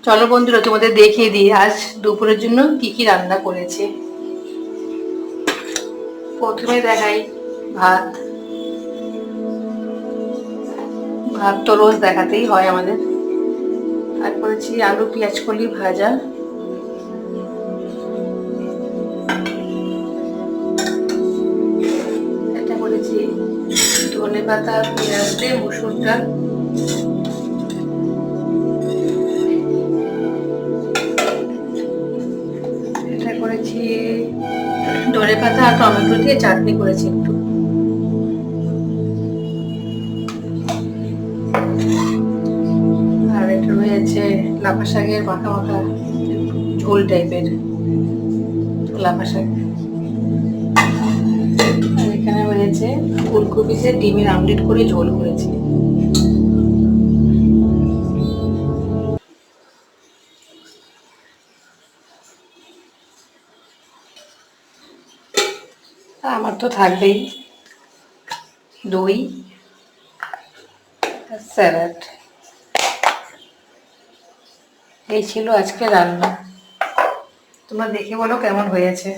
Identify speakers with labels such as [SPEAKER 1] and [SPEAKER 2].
[SPEAKER 1] চলো বন্ধুরা তোমাদের দেখিয়ে দিই আজ দুপুরের জন্য কি কি রান্না করেছি। প্রথমে দেখাই ভাত। ভাত তো রোজ দেখাতেই হয় আমাদের। আর করেছি আলু পেঁয়াজ কলি ভাজা। এটা করেছি ধনে পাতা পেঁয়াজ দিয়ে মুসুর ডাল। এটা করেছি ধনে পাতা আর টমেটো দিয়ে চাটনি করেছি একটু। আর এটা রয়েছে লাফা শাকের মাখা মাখা ঝোল টাইপের লাফা শাক। আর এখানে রয়েছে ফুলকপি দিয়ে ডিমের আমলেট করে ঝোল করেছি। আমার তো থাকবেই দই আর স্যালাড। এই ছিল আজকে রান্না। তোমরা দেখে বলো কেমন হয়েছে।